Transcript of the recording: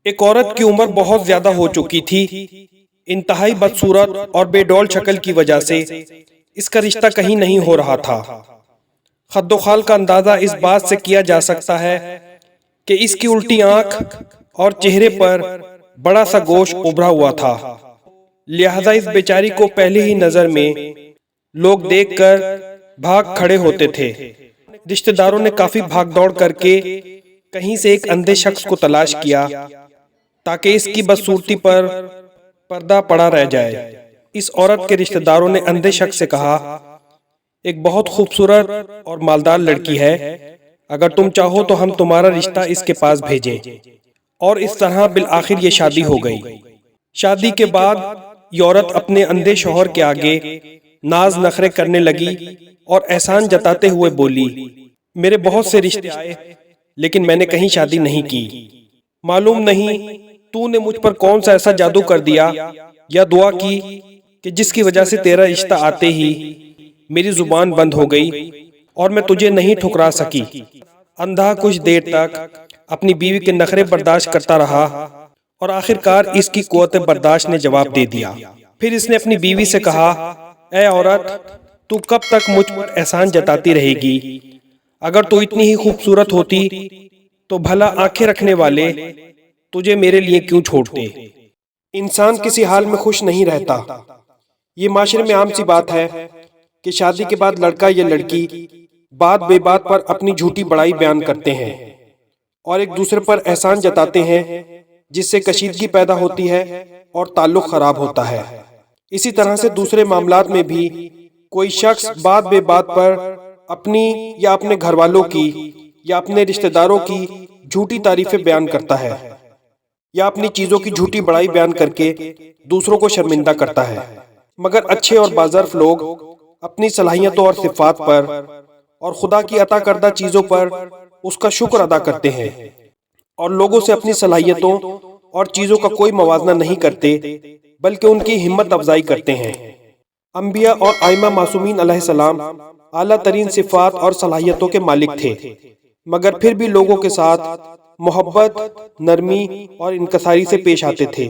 ایک عورت کی عمر بہت زیادہ ہو چکی تھی۔ انتہائی بدصورت اور بے ڈول شکل کی وجہ سے اس کا رشتہ کہیں نہیں ہو رہا تھا۔ خد و خال کا اندازہ اس بات سے کیا جا سکتا ہے کہ اس کی الٹی آنکھ اور چہرے پر بڑا سا گوشت ابھرا ہوا تھا، لہذا اس بیچاری کو پہلی ہی نظر میں لوگ دیکھ کر بھاگ کھڑے ہوتے تھے۔ رشتہ داروں نے کافی بھاگ دوڑ کر کے کہیں سے ایک اندھے شخص کو تلاش کیا تاکہ اس کی بدصورتی پر پردہ پڑا رہ جائے۔ اس عورت کے رشتہ داروں نے اندھے شخص سے کہا، ایک بہت خوبصورت اور مالدار لڑکی ہے، اگر تم چاہو تو ہم تمہارا رشتہ اس کے پاس بھیجیں۔ اور اس طرح بالآخر یہ شادی ہو گئی۔ شادی کے بعد یہ عورت اپنے اندھے شوہر کے آگے ناز نخرے کرنے لگی اور احسان جتاتے ہوئے بولی، میرے بہت سے رشتے آئے لیکن میں نے کہیں شادی نہیں کی۔ معلوم نہیں تو نے مجھ پر کون سا ایسا جادو کر دیا یا دعا کی کہ جس کی وجہ سے تیرا رشتہ آتے ہی میری زبان بند ہو گئی اور میں تجھے نہیں ٹھکرا سکی۔ اندھا کچھ دیر تک اپنی بیوی کے نخرے برداشت کرتا رہا اور آخرکار اس کی قوت برداشت نے جواب دے دیا۔ پھر اس نے اپنی بیوی سے کہا، اے عورت، تو کب تک مجھ پر احسان جتاتی رہے گی؟ اگر تو اتنی ہی خوبصورت ہوتی تو بھلا آنکھیں رکھنے والے تجھے میرے لیے کیوں چھوڑتے؟ انسان کسی حال میں خوش نہیں رہتا۔ یہ معاشرے میں عام سی بات ہے کہ شادی کے بعد لڑکا یا لڑکی بات بے بات پر اپنی جھوٹی بڑائی بیان کرتے ہیں اور ایک دوسرے پر احسان جتاتے ہیں، جس سے کشیدگی پیدا ہوتی ہے اور تعلق خراب ہوتا ہے۔ اسی طرح سے دوسرے معاملات میں بھی کوئی شخص بات بے بات پر اپنی یا اپنے گھر والوں کی یا اپنے رشتہ داروں کی جھوٹی تعریفیں بیان کرتا ہے یا اپنی چیزوں کی جھوٹی بڑائی بیان کر کے دوسروں کو شرمندہ کرتا ہے، مگر اچھے اور باظرف لوگ اپنی صلاحیتوں اور صفات پر اور خدا کی عطا کردہ چیزوں پر اس کا شکر ادا کرتے ہیں اور لوگوں سے اپنی صلاحیتوں اور چیزوں کا کوئی موازنہ نہیں کرتے بلکہ ان کی ہمت افزائی کرتے ہیں۔ انبیاء اور ائمہ معصومین علیہ السلام اعلیٰ ترین صفات اور صلاحیتوں کے مالک تھے، مگر پھر بھی لوگوں کے ساتھ محبت، نرمی اور انکساری سے پیش آتے تھے۔